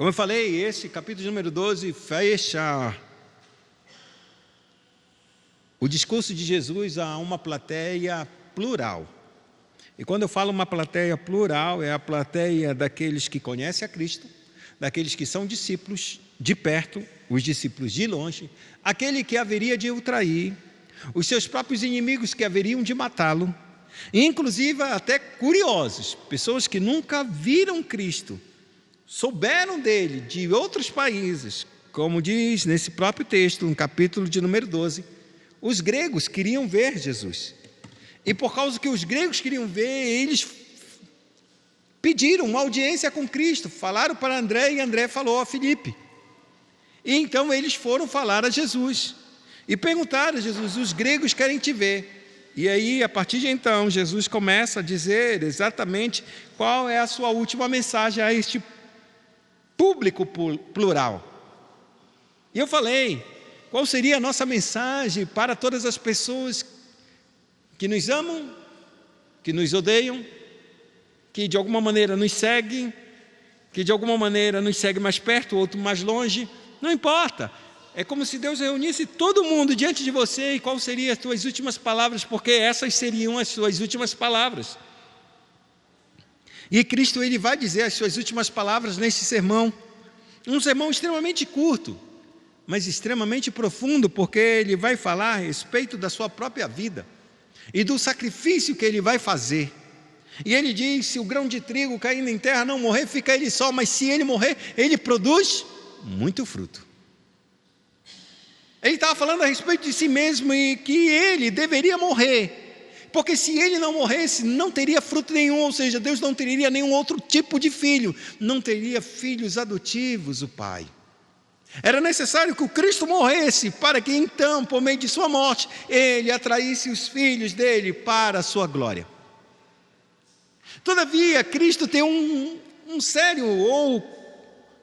Como eu falei, esse capítulo número 12 fecha o discurso de Jesus a uma plateia plural. E quando eu falo uma plateia plural, é a plateia daqueles que conhecem a Cristo, daqueles que são discípulos de perto, os discípulos de longe, aquele que haveria de o trair, os seus próprios inimigos que haveriam de matá-lo, e inclusive até curiosos, pessoas que nunca viram Cristo, souberam dele de outros países, como diz nesse próprio texto, no capítulo de número 12, os gregos queriam ver Jesus. E por causa que os gregos queriam ver, eles pediram uma audiência com Cristo, falaram para André e André falou a Filipe. E então eles foram falar a Jesus e perguntaram a Jesus: os gregos querem te ver. E aí, a partir de então, Jesus começa a dizer exatamente qual é a sua última mensagem a este público plural. E eu falei, qual seria a nossa mensagem para todas as pessoas que nos amam, que nos odeiam, que de alguma maneira nos seguem, que de alguma maneira nos segue mais perto, outro mais longe, não importa. É como se Deus reunisse todo mundo diante de você e qual seriam as tuas últimas palavras, porque essas seriam as suas últimas palavras. E Cristo ele vai dizer as suas últimas palavras nesse sermão, um sermão extremamente curto, mas extremamente profundo, porque ele vai falar a respeito da sua própria vida e do sacrifício que ele vai fazer. E ele diz: se o grão de trigo caindo em terra não morrer, fica ele só, mas se ele morrer, ele produz muito fruto. Ele estava falando a respeito de si mesmo e que ele deveria morrer, porque se ele não morresse, não teria fruto nenhum, ou seja, Deus não teria nenhum outro tipo de filho, não teria filhos adotivos, o Pai. Era necessário que o Cristo morresse, para que então, por meio de sua morte, ele atraísse os filhos dele para a sua glória. Todavia, Cristo tem um sério, ou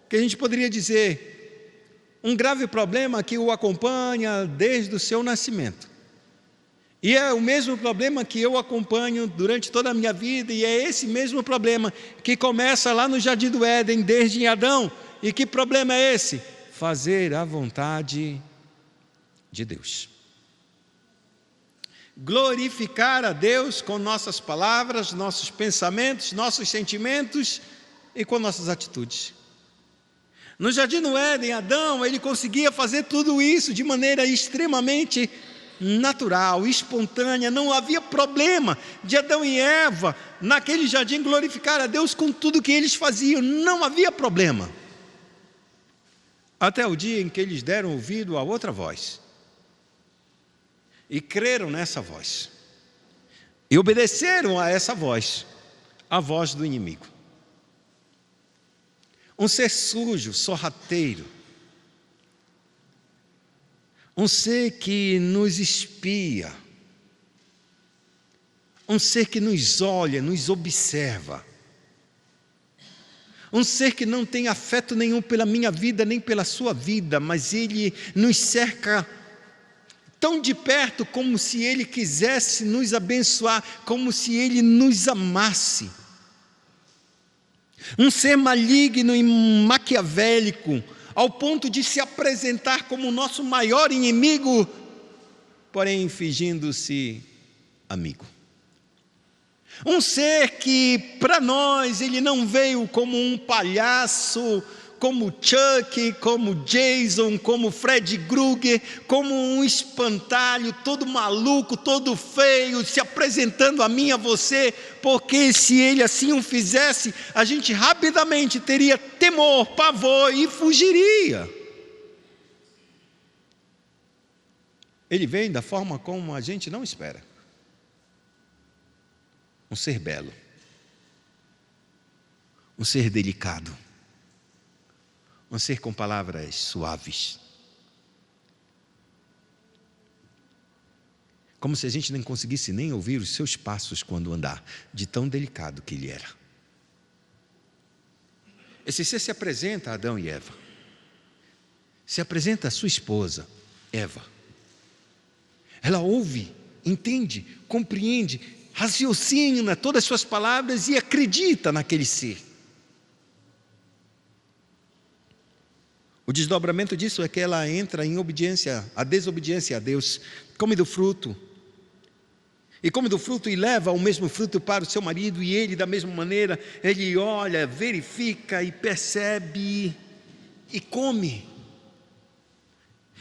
que a gente poderia dizer, um grave problema que o acompanha desde o seu nascimento. E é o mesmo problema que eu acompanho durante toda a minha vida, e é esse mesmo problema que começa lá no Jardim do Éden, desde Adão. E que problema é esse? Fazer a vontade de Deus. Glorificar a Deus com nossas palavras, nossos pensamentos, nossos sentimentos e com nossas atitudes. No Jardim do Éden, Adão, ele conseguia fazer tudo isso de maneira extremamente natural, espontânea. Não havia problema de Adão e Eva naquele jardim glorificar a Deus com tudo que eles faziam. Não havia problema. Até o dia em que eles deram ouvido a outra voz e creram nessa voz e obedeceram a essa voz, a voz do inimigo. Um ser sujo, sorrateiro, um ser que nos espia, um ser que nos olha, nos observa, um ser que não tem afeto nenhum pela minha vida, nem pela sua vida, mas ele nos cerca tão de perto, como se ele quisesse nos abençoar, como se ele nos amasse. Um ser maligno e maquiavélico, ao ponto de se apresentar como o nosso maior inimigo, porém fingindo-se amigo. Um ser que, para nós, ele não veio como um palhaço, como Chuck, como Jason, como Fred Krueger, como um espantalho, todo maluco, todo feio, se apresentando a mim e a você, porque se ele assim o fizesse, a gente rapidamente teria temor, pavor e fugiria. Ele vem da forma como a gente não espera. Um ser belo, um ser delicado, um ser com palavras suaves, como se a gente não conseguisse nem ouvir os seus passos quando andar, de tão delicado que ele era. Esse ser se apresenta a Adão e Eva, se apresenta a sua esposa, Eva. Ela ouve, entende, compreende, raciocina todas as suas palavras e acredita naquele ser. O desdobramento disso é que ela entra em obediência, a desobediência a Deus, come do fruto. E come do fruto e leva o mesmo fruto para o seu marido, e ele da mesma maneira, ele olha, verifica e percebe e come.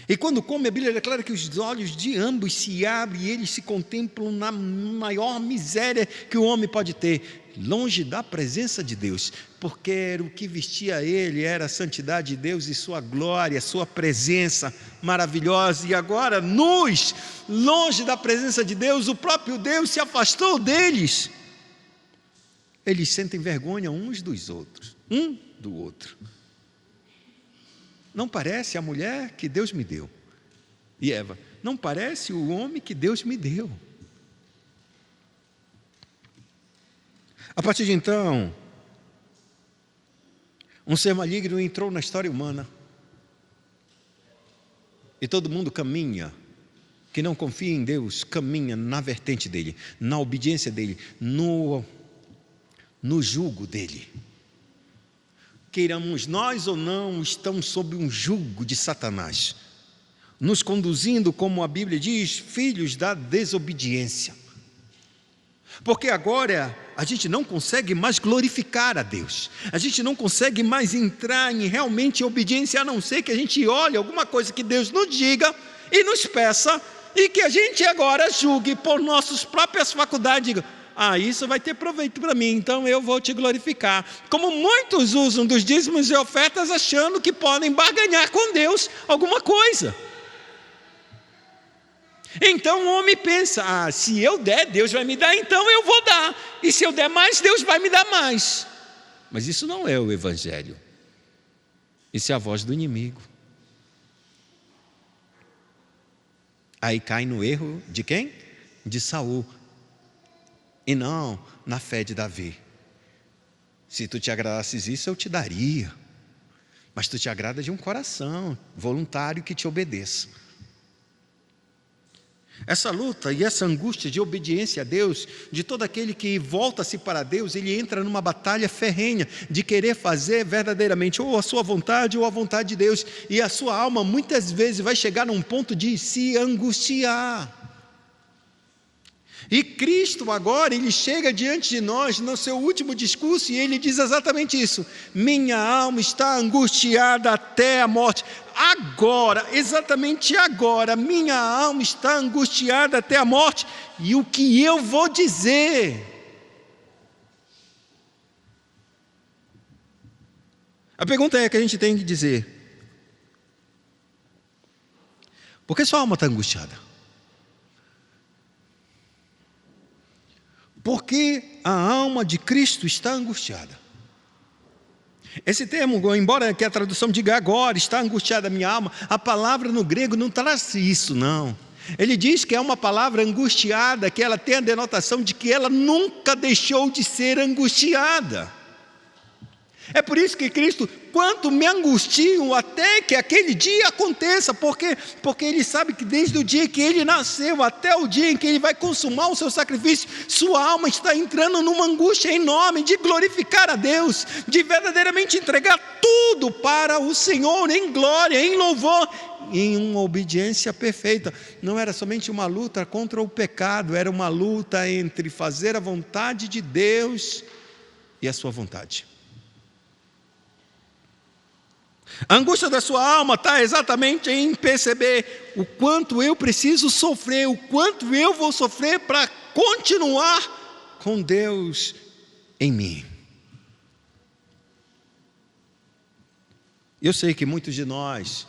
E quando come, a Bíblia declara que os olhos de ambos se abrem e eles se contemplam na maior miséria que o homem pode ter, longe da presença de Deus, porque o que vestia ele era a santidade de Deus e sua glória, sua presença maravilhosa. E agora, nus, longe da presença de Deus, o próprio Deus se afastou deles. Eles sentem vergonha uns dos outros, um do outro. Não parece a mulher que Deus me deu. E Eva, não parece o homem que Deus me deu. A partir de então, um ser maligno entrou na história humana. E todo mundo caminha, que não confia em Deus, caminha na vertente dele, na obediência dele, no jugo dele. Queiramos nós ou não, estamos sob um jugo de Satanás, nos conduzindo, como a Bíblia diz, filhos da desobediência. Porque agora a gente não consegue mais glorificar a Deus, a gente não consegue mais entrar em realmente obediência, a não ser que a gente olhe alguma coisa que Deus nos diga e nos peça, e que a gente agora julgue por nossas próprias faculdades, diga: isso vai ter proveito para mim, então eu vou te glorificar. Como muitos usam dos dízimos e ofertas achando que podem barganhar com Deus alguma coisa. Então o homem pensa: se eu der, Deus vai me dar, então eu vou dar. E se eu der mais, Deus vai me dar mais. Mas isso não é o Evangelho. Isso é a voz do inimigo. Aí cai no erro de quem? De Saul. E não na fé de Davi. Se tu te agradasses isso, eu te daria. Mas tu te agrada de um coração voluntário que te obedeça. Essa luta e essa angústia de obediência a Deus, de todo aquele que volta-se para Deus, ele entra numa batalha ferrenha de querer fazer verdadeiramente ou a sua vontade ou a vontade de Deus. E a sua alma muitas vezes vai chegar num ponto de se angustiar. E Cristo agora, ele chega diante de nós no seu último discurso e ele diz exatamente isso: minha alma está angustiada até a morte. Agora, exatamente agora, minha alma está angustiada até a morte. E o que eu vou dizer? A pergunta é que a gente tem que dizer: por que sua alma está angustiada? Porque a alma de Cristo está angustiada. Esse termo, embora que a tradução diga agora, está angustiada a minha alma, a palavra no grego não traz isso, não. Ele diz que é uma palavra angustiada, que ela tem a denotação de que ela nunca deixou de ser angustiada. É por isso que Cristo, quanto me angustio até que aquele dia aconteça, porque Ele sabe que desde o dia que Ele nasceu até o dia em que Ele vai consumar o seu sacrifício, sua alma está entrando numa angústia enorme de glorificar a Deus, de verdadeiramente entregar tudo para o Senhor em glória, em louvor, em uma obediência perfeita. Não era somente uma luta contra o pecado, era uma luta entre fazer a vontade de Deus e a sua vontade. A angústia da sua alma está exatamente em perceber o quanto eu preciso sofrer, o quanto eu vou sofrer para continuar com Deus em mim. Eu sei que muitos de nós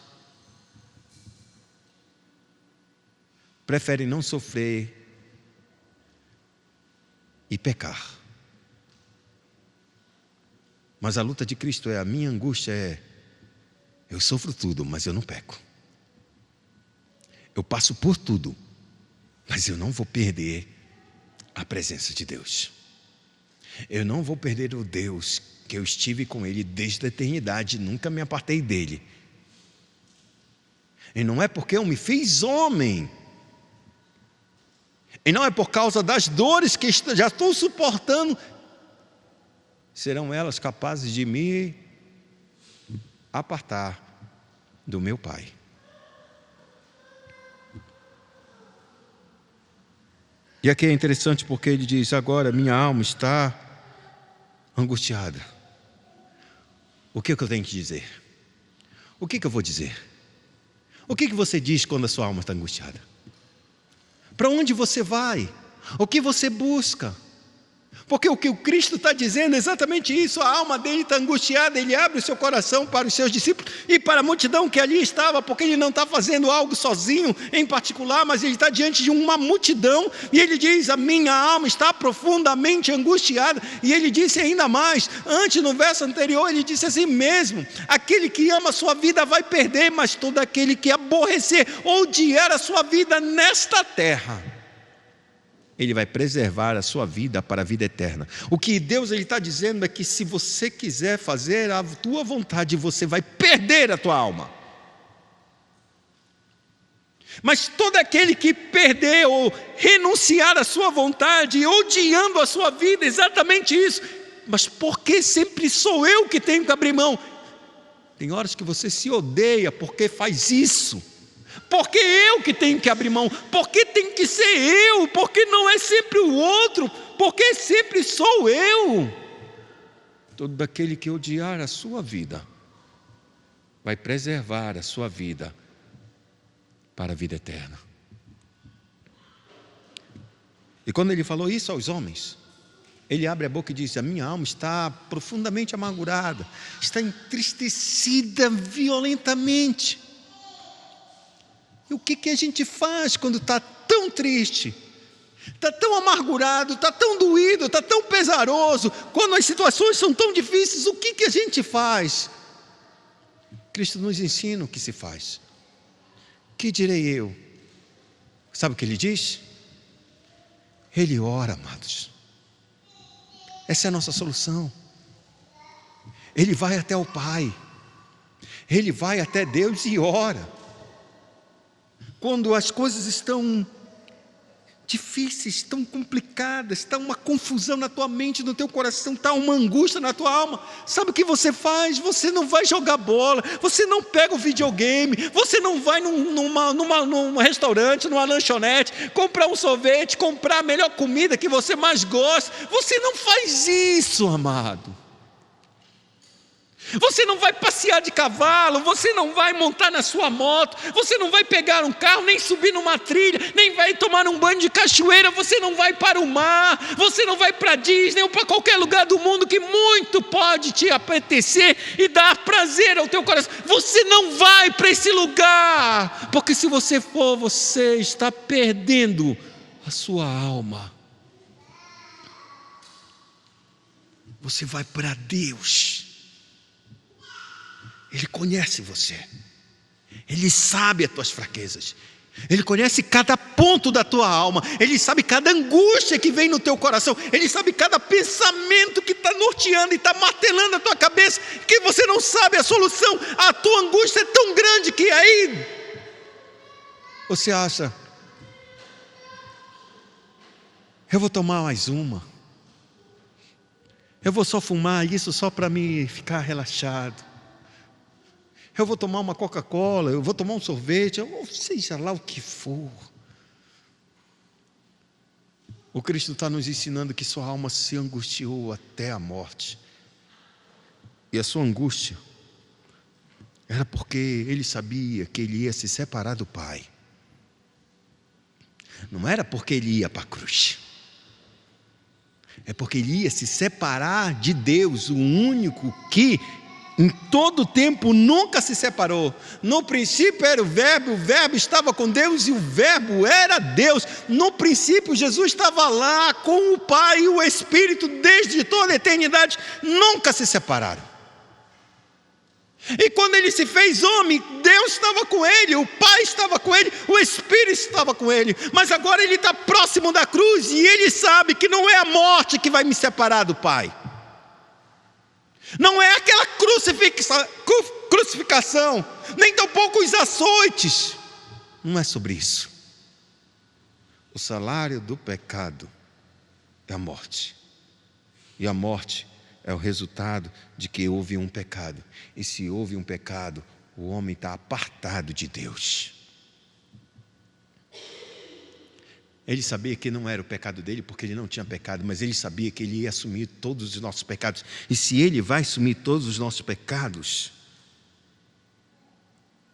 preferem não sofrer e pecar. Mas a luta de Cristo a minha angústia é: eu sofro tudo, mas eu não peco. Eu passo por tudo, mas eu não vou perder a presença de Deus. Eu não vou perder o Deus que eu estive com Ele desde a eternidade, nunca me apartei dEle. E não é porque eu me fiz homem, e não é por causa das dores que já estou suportando, serão elas capazes de me apartar do meu Pai. E aqui é interessante porque ele diz: agora minha alma está angustiada. O que eu tenho que dizer? O que eu vou dizer? O que você diz quando a sua alma está angustiada? Para onde você vai? O que você busca? Porque o que o Cristo está dizendo é exatamente isso. A alma dele está angustiada. Ele abre o seu coração para os seus discípulos e para a multidão que ali estava, porque ele não está fazendo algo sozinho em particular, mas ele está diante de uma multidão, e ele diz: a minha alma está profundamente angustiada. E ele disse ainda mais, antes no verso anterior, ele disse assim mesmo: aquele que ama a sua vida vai perder, mas todo aquele que aborrecer, odiar a sua vida nesta terra, ele vai preservar a sua vida para a vida eterna. O que Deus está dizendo é que se você quiser fazer a tua vontade, você vai perder a tua alma. Mas todo aquele que perder ou renunciar à sua vontade, odiando a sua vida, exatamente isso. Mas por que sempre sou eu que tenho que abrir mão? Tem horas que você se odeia porque faz isso. Porque eu que tenho que abrir mão, porque tem que ser eu, porque não é sempre o outro, porque sempre sou eu. Todo aquele que odiar a sua vida, vai preservar a sua vida para a vida eterna. E quando ele falou isso aos homens, ele abre a boca e diz: a minha alma está profundamente amargurada, está entristecida violentamente. E o que a gente faz quando está tão triste, está tão amargurado, está tão doído, está tão pesaroso, quando as situações são tão difíceis, o que a gente faz? Cristo nos ensina o que se faz. Que direi eu? Sabe o que ele diz? Ele ora, amados. Essa é a nossa solução. Ele vai até o Pai, ele vai até Deus e ora. Quando as coisas estão difíceis, tão complicadas, está uma confusão na tua mente, no teu coração, está uma angústia na tua alma, sabe o que você faz? Você não vai jogar bola, você não pega o videogame, você não vai num restaurante, numa lanchonete, comprar um sorvete, comprar a melhor comida que você mais gosta. Você não faz isso, amado. Você não vai passear de cavalo, você não vai montar na sua moto, você não vai pegar um carro, nem subir numa trilha, nem vai tomar um banho de cachoeira, você não vai para o mar, você não vai para Disney ou para qualquer lugar do mundo que muito pode te apetecer e dar prazer ao teu coração. Você não vai para esse lugar, porque se você for, você está perdendo a sua alma. Você vai para Deus. Ele conhece você, Ele sabe as tuas fraquezas, Ele conhece cada ponto da tua alma, Ele sabe cada angústia que vem no teu coração, Ele sabe cada pensamento que está norteando e está martelando a tua cabeça, que você não sabe a solução. A tua angústia é tão grande que aí você acha: eu vou tomar mais uma, eu vou só fumar isso só para me ficar relaxado, eu vou tomar uma Coca-Cola, eu vou tomar um sorvete, ou seja lá o que for. O Cristo está nos ensinando que sua alma se angustiou até a morte. E a sua angústia era porque ele sabia que ele ia se separar do Pai. Não era porque ele ia para a cruz. É porque ele ia se separar de Deus, o único que em todo o tempo nunca se separou. No princípio era o Verbo estava com Deus e o Verbo era Deus. No princípio Jesus estava lá com o Pai e o Espírito desde toda a eternidade, nunca se separaram. E quando ele se fez homem, Deus estava com ele, o Pai estava com ele, o Espírito estava com ele. Mas agora ele está próximo da cruz e ele sabe que não é a morte que vai me separar do Pai. Não é aquela crucificação, nem tampouco os açoites. Não é sobre isso. O salário do pecado é a morte. E a morte é o resultado de que houve um pecado. E se houve um pecado, o homem está apartado de Deus. Ele sabia que não era o pecado dele, porque ele não tinha pecado, mas ele sabia que ele ia assumir todos os nossos pecados. E se ele vai assumir todos os nossos pecados,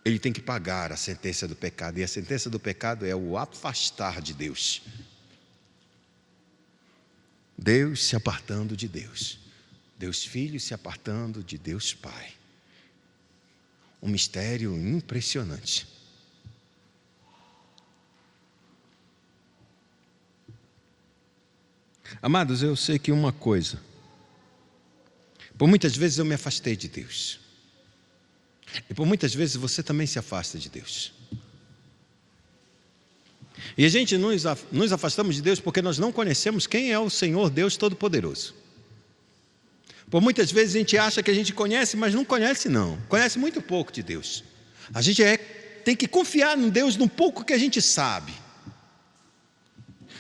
ele tem que pagar a sentença do pecado. E a sentença do pecado é o afastar de Deus. Deus se apartando de Deus. Deus Filho se apartando de Deus Pai. Um mistério impressionante. Amados, eu sei que uma coisa, por muitas vezes eu me afastei de Deus, e por muitas vezes você também se afasta de Deus. E a gente nos afastamos de Deus porque nós não conhecemos quem é o Senhor Deus Todo-Poderoso. Por muitas vezes a gente acha que a gente conhece, mas não conhece não, conhece muito pouco de Deus. A gente tem que confiar em Deus no pouco que a gente sabe.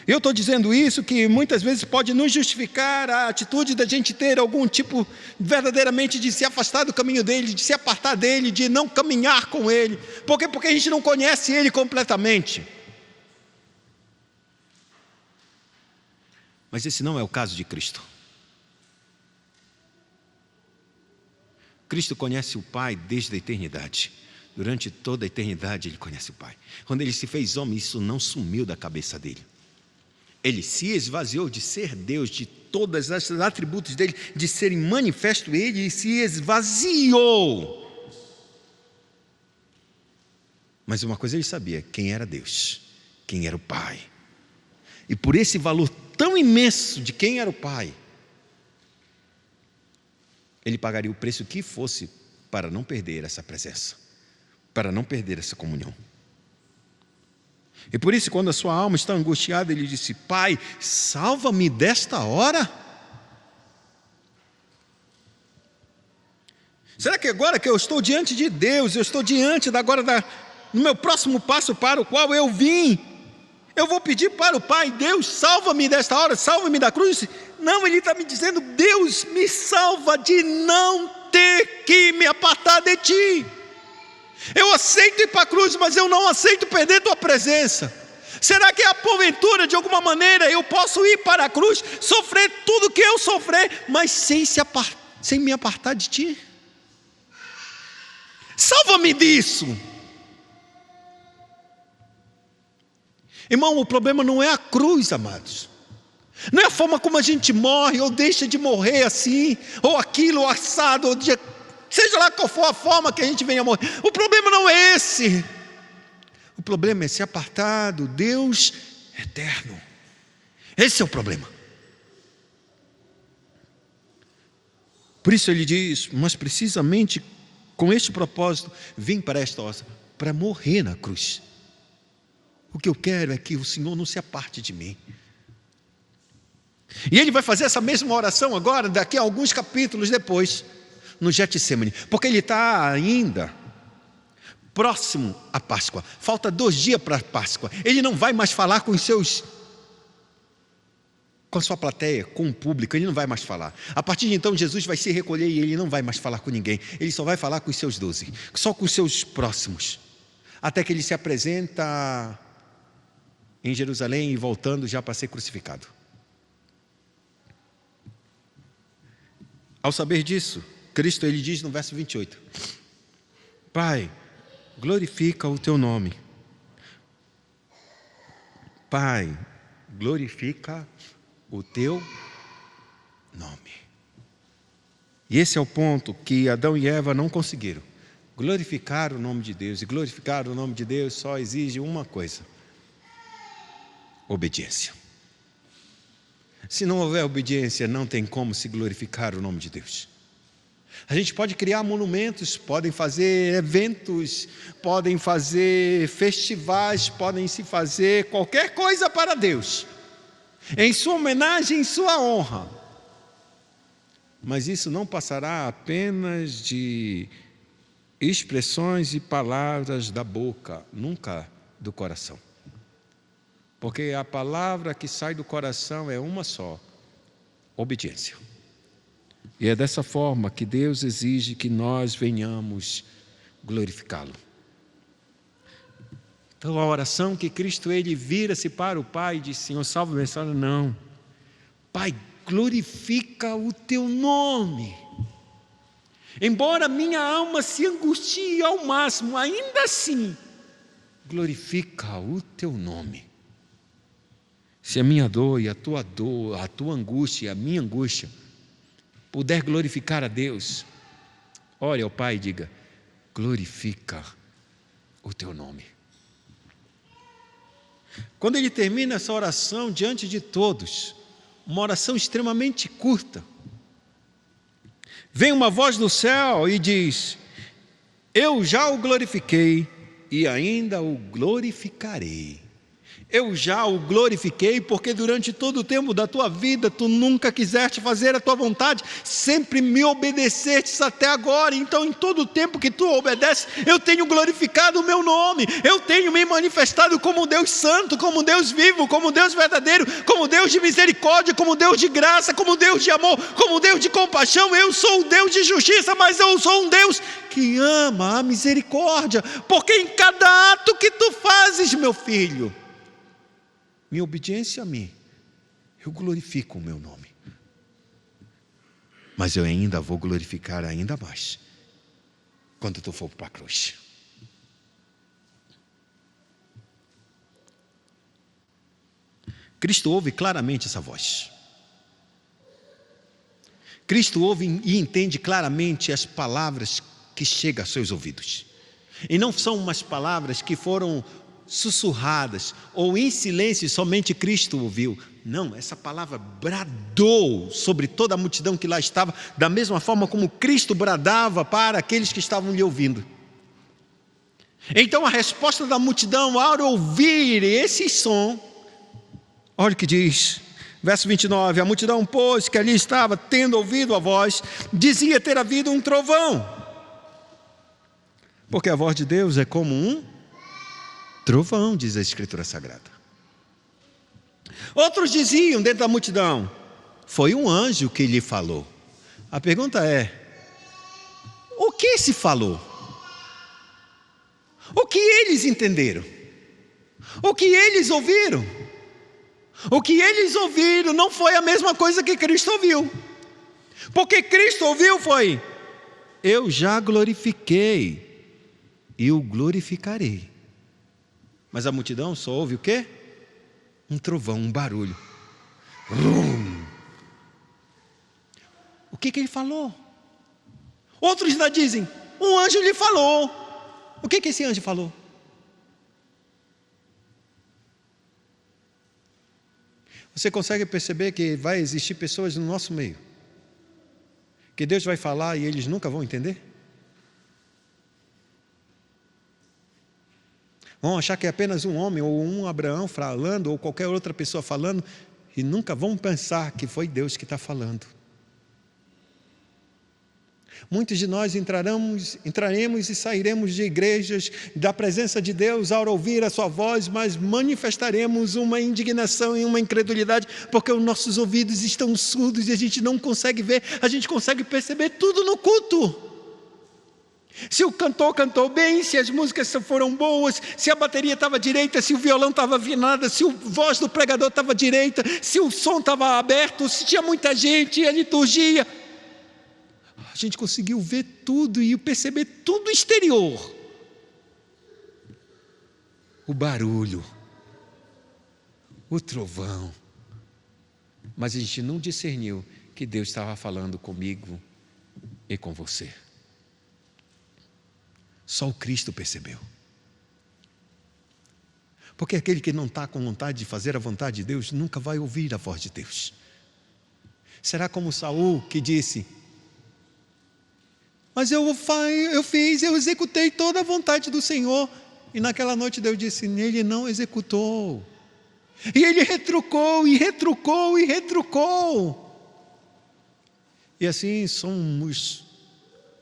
Eu estou dizendo isso que muitas vezes pode nos justificar a atitude da gente ter algum tipo verdadeiramente de se afastar do caminho dele, de se apartar dele, de não caminhar com ele. Por quê? Porque a gente não conhece ele completamente. Mas esse não é o caso de Cristo. Cristo conhece o Pai desde a eternidade. Durante toda a eternidade ele conhece o Pai. Quando ele se fez homem, isso não sumiu da cabeça dele. Ele se esvaziou de ser Deus, de todos os atributos dele, de serem manifesto ele, se esvaziou. Mas uma coisa ele sabia, quem era Deus, quem era o Pai. E por esse valor tão imenso de quem era o Pai, ele pagaria o preço que fosse para não perder essa presença, para não perder essa comunhão. E por isso, quando a sua alma está angustiada, ele disse: Pai, salva-me desta hora. Será que agora que eu estou diante de Deus, eu estou diante no meu próximo passo para o qual eu vim, eu vou pedir para o Pai: Deus, salva-me desta hora, salva-me da cruz? Não, ele está me dizendo: Deus, me salva de não ter que me apartar de Ti. Eu aceito ir para a cruz, mas eu não aceito perder Tua presença. Será que porventura, de alguma maneira, eu posso ir para a cruz, sofrer tudo que eu sofrer, mas sem me apartar de Ti? Salva-me disso. Irmão, o problema não é a cruz, amados. Não é a forma como a gente morre, ou deixa de morrer assim, ou aquilo, ou assado, ou seja lá qual for a forma que a gente venha a morrer. O problema não é esse. O problema é se apartar do Deus eterno. Esse é o problema. Por isso ele diz: mas precisamente com este propósito vim para esta hora, para morrer na cruz. O que eu quero é que o Senhor não se aparte de mim. E ele vai fazer essa mesma oração agora, daqui a alguns capítulos depois, no Getsemane, porque ele está ainda próximo à Páscoa. Falta 2 dias para a Páscoa. Ele não vai mais falar com a sua plateia, com o público. Ele não vai mais falar. A partir de então, Jesus vai se recolher e ele não vai mais falar com ninguém. Ele só vai falar com os seus 12, só com os seus próximos, até que ele se apresenta em Jerusalém e voltando já para ser crucificado. Ao saber disso, Cristo, ele diz no verso 28, Pai, glorifica o Teu nome. Pai, glorifica o Teu nome. E esse é o ponto que Adão e Eva não conseguiram. Glorificar o nome de Deus. E glorificar o nome de Deus só exige uma coisa: obediência. Se não houver obediência, não tem como se glorificar o nome de Deus. A gente pode criar monumentos, podem fazer eventos, podem fazer festivais, podem se fazer qualquer coisa para Deus, em sua homenagem, em sua honra. Mas isso não passará apenas de expressões e palavras da boca, nunca do coração. Porque a palavra que sai do coração é uma só: obediência. E é dessa forma que Deus exige que nós venhamos glorificá-lo. Então a oração que Cristo, ele vira-se para o Pai e diz: Senhor, salva minha alma. Não. Pai, glorifica o teu nome. Embora minha alma se angustie ao máximo, ainda assim, glorifica o teu nome. Se a minha dor e a tua angústia e a minha angústia puder glorificar a Deus, ore ao Pai e diga: glorifica o teu nome. Quando ele termina essa oração diante de todos, uma oração extremamente curta, vem uma voz do céu e diz: eu já o glorifiquei e ainda o glorificarei. Eu já o glorifiquei porque durante todo o tempo da tua vida tu nunca quiseste fazer a tua vontade, sempre me obedeceste até agora. Então em todo o tempo que tu obedeces, eu tenho glorificado o meu nome, eu tenho me manifestado como Deus santo, como Deus vivo, como Deus verdadeiro, como Deus de misericórdia, como Deus de graça, como Deus de amor, como Deus de compaixão. Eu sou o Deus de justiça, mas eu sou um Deus que ama a misericórdia, porque em cada ato que tu fazes, meu filho, minha obediência a mim, eu glorifico o meu nome. Mas eu ainda vou glorificar ainda mais quando tu for para a cruz. Cristo ouve claramente essa voz. Cristo ouve e entende claramente as palavras que chegam aos seus ouvidos. E não são umas palavras que foram sussurradas ou em silêncio somente Cristo ouviu. Não, essa palavra bradou sobre toda a multidão que lá estava, da mesma forma como Cristo bradava para aqueles que estavam lhe ouvindo. Então a resposta da multidão ao ouvir esse som, olha o que diz, verso 29, a multidão, pois, que ali estava, tendo ouvido a voz, dizia ter havido um trovão, porque a voz de Deus é como um trovão, diz a Escritura Sagrada. Outros diziam dentro da multidão: foi um anjo que lhe falou. A pergunta é: o que se falou? O que eles entenderam? O que eles ouviram? O que eles ouviram não foi a mesma coisa que Cristo ouviu. Porque Cristo ouviu foi: eu já glorifiquei e o glorificarei. Mas a multidão só ouve o quê? Um trovão, um barulho. O que ele falou? Outros ainda dizem: um anjo lhe falou. O que esse anjo falou? Você consegue perceber que vai existir pessoas no nosso meio que Deus vai falar e eles nunca vão entender? Vão achar que é apenas um homem ou um Abraão falando ou qualquer outra pessoa falando e nunca vão pensar que foi Deus que está falando. Muitos de nós entraremos e sairemos de igrejas da presença de Deus ao ouvir a sua voz, mas manifestaremos uma indignação e uma incredulidade, porque os nossos ouvidos estão surdos e a gente não consegue ver, a gente consegue perceber tudo no culto. Se o cantor cantou bem, se as músicas foram boas, se a bateria estava direita, se o violão estava afinado, se a voz do pregador estava direita, se o som estava aberto, se tinha muita gente, a liturgia. A gente conseguiu ver tudo e perceber tudo exterior. O barulho, o trovão. Mas a gente não discerniu que Deus estava falando comigo e com você. Só o Cristo percebeu. Porque aquele que não está com vontade de fazer a vontade de Deus nunca vai ouvir a voz de Deus. Será como Saul que disse: mas eu executei toda a vontade do Senhor. E naquela noite Deus disse: ele não executou. E ele retrucou, e retrucou, e retrucou. E assim somos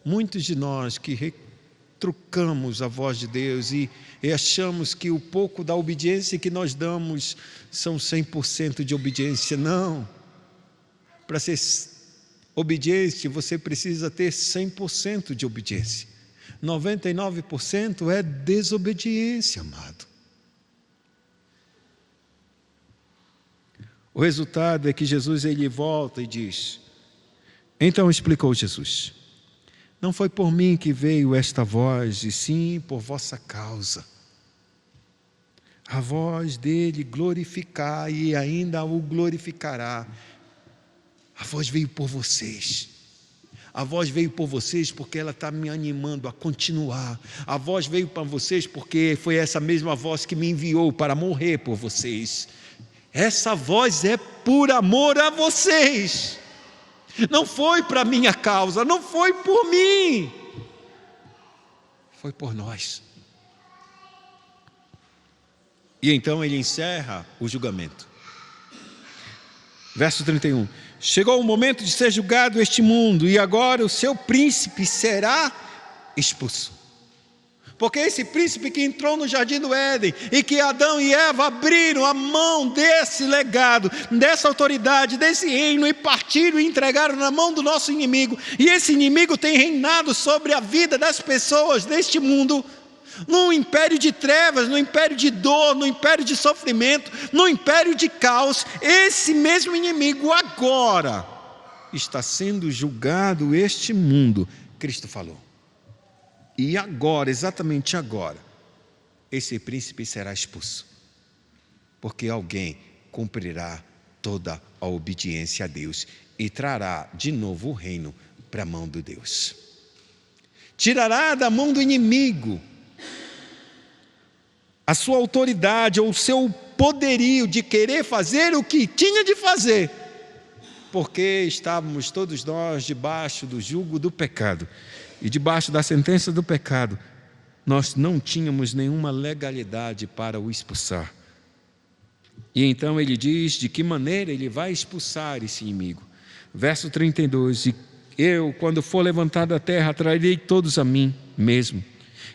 muitos de nós que retrucamos a voz de Deus e achamos que o pouco da obediência que nós damos são 100% de obediência. Não. Para ser obediente, você precisa ter 100% de obediência. 99% é desobediência, amado. O resultado é que Jesus ele volta e diz: então explicou Jesus, não foi por mim que veio esta voz, e sim por vossa causa. A voz dele glorificar e ainda o glorificará. A voz veio por vocês. A voz veio por vocês porque ela está me animando a continuar. A voz veio para vocês porque foi essa mesma voz que me enviou para morrer por vocês. Essa voz é por amor a vocês. Não foi para minha causa, não foi por mim. Foi por nós. E então ele encerra o julgamento. Verso 31. Chegou o momento de ser julgado este mundo, e agora o seu príncipe será expulso. Porque esse príncipe que entrou no jardim do Éden, e que Adão e Eva abriram a mão desse legado, dessa autoridade, desse reino, e partiram e entregaram na mão do nosso inimigo, e esse inimigo tem reinado sobre a vida das pessoas deste mundo, num império de trevas, num império de dor, num império de sofrimento, num império de caos. Esse mesmo inimigo agora está sendo julgado este mundo. Cristo falou. E agora, exatamente agora, esse príncipe será expulso, porque alguém cumprirá toda a obediência a Deus e trará de novo o reino para a mão de Deus. Tirará da mão do inimigo a sua autoridade ou o seu poderio de querer fazer o que tinha de fazer, porque estávamos todos nós debaixo do jugo do pecado e debaixo da sentença do pecado. Nós não tínhamos nenhuma legalidade para o expulsar. E então ele diz de que maneira ele vai expulsar esse inimigo. Verso 32, e eu, quando for levantado da terra, atrairei todos a mim mesmo.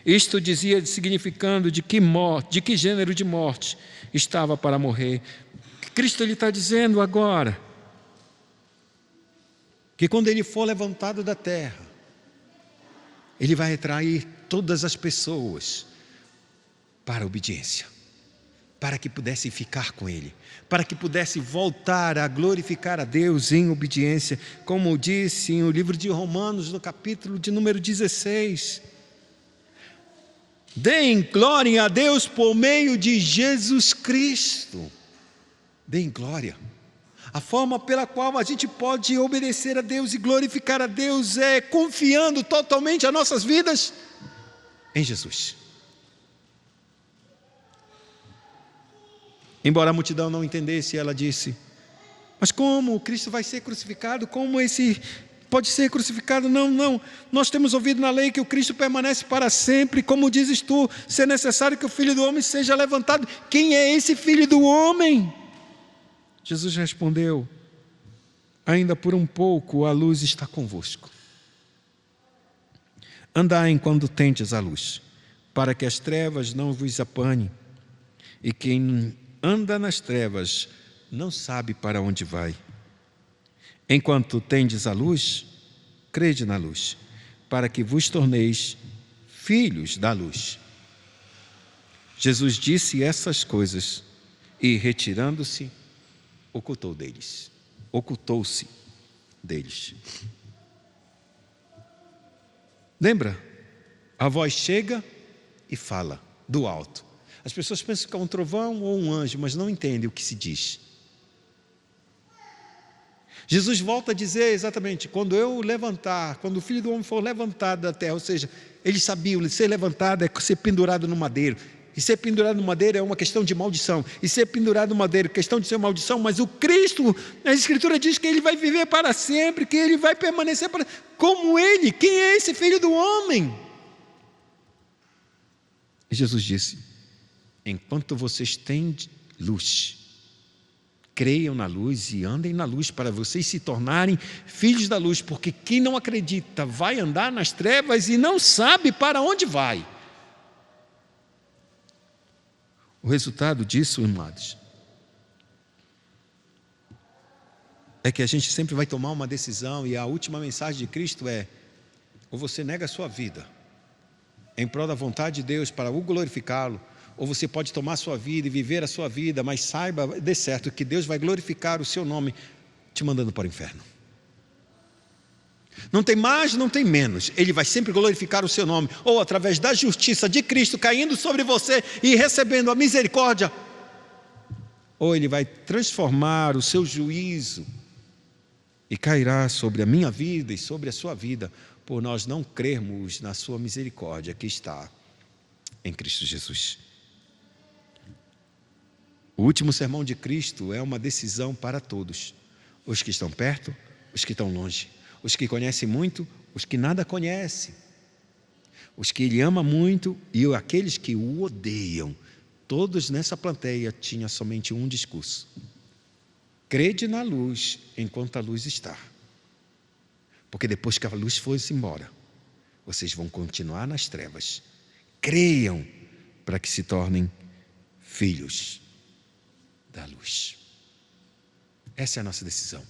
Isto dizia, significando de que gênero de morte estava para morrer. Cristo ele está dizendo agora que quando ele for levantado da terra, ele vai atrair todas as pessoas para a obediência, para que pudessem ficar com ele, para que pudessem voltar a glorificar a Deus em obediência, como disse em o livro de Romanos, no capítulo de número 16. Deem glória a Deus por meio de Jesus Cristo. Deem glória. A forma pela qual a gente pode obedecer a Deus e glorificar a Deus é confiando totalmente as nossas vidas em Jesus. Embora a multidão não entendesse, ela disse: mas como Cristo vai ser crucificado? Como esse pode ser crucificado? Não, nós temos ouvido na lei que o Cristo permanece para sempre. Como dizes tu, se é necessário que o Filho do Homem seja levantado? Quem é esse Filho do Homem? Jesus respondeu: ainda por um pouco a luz está convosco. Andai enquanto tendes a luz, para que as trevas não vos apanhem. E quem anda nas trevas não sabe para onde vai. Enquanto tendes a luz, crede na luz, para que vos torneis filhos da luz. Jesus disse essas coisas e, retirando-se, ocultou-se deles. Lembra? A voz chega e fala do alto. As pessoas pensam que é um trovão ou um anjo, mas não entendem o que se diz. Jesus volta a dizer exatamente: quando eu levantar, quando o Filho do Homem for levantado da terra, ou seja, ele sabia, ser levantado é ser pendurado no madeiro. E ser pendurado no madeiro é uma questão de maldição. E ser pendurado no madeiro é questão de ser maldição, mas o Cristo, a Escritura diz que ele vai viver para sempre, que ele vai permanecer para como ele. Quem é esse Filho do Homem? E Jesus disse: enquanto vocês têm luz, creiam na luz e andem na luz, para vocês se tornarem filhos da luz, porque quem não acredita vai andar nas trevas e não sabe para onde vai. O resultado disso, amados, é que a gente sempre vai tomar uma decisão, e a última mensagem de Cristo é: ou você nega a sua vida, em prol da vontade de Deus, para o glorificá-lo, ou você pode tomar a sua vida e viver a sua vida, mas saiba, dê certo, que Deus vai glorificar o seu nome te mandando para o inferno. Não tem mais, não tem menos. Ele vai sempre glorificar o seu nome, ou através da justiça de Cristo caindo sobre você e recebendo a misericórdia, ou Ele vai transformar o seu juízo e cairá sobre a minha vida e sobre a sua vida, por nós não crermos na sua misericórdia que está em Cristo Jesus. O último sermão de Cristo é uma decisão para todos, os que estão perto, os que estão longe, os que conhecem muito, os que nada conhecem, os que Ele ama muito e aqueles que o odeiam. Todos nessa plateia tinham somente um discurso: crede na luz enquanto a luz está, porque depois que a luz for-se embora, vocês vão continuar nas trevas. Creiam para que se tornem filhos da luz. Essa é a nossa decisão.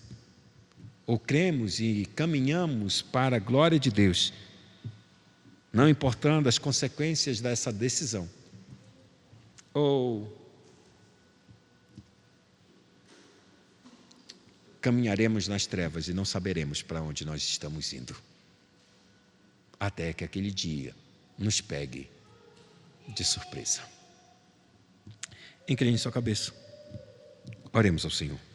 Ou cremos e caminhamos para a glória de Deus, não importando as consequências dessa decisão, ou caminharemos nas trevas e não saberemos para onde nós estamos indo, até que aquele dia nos pegue de surpresa. Incline sua cabeça, oremos ao Senhor.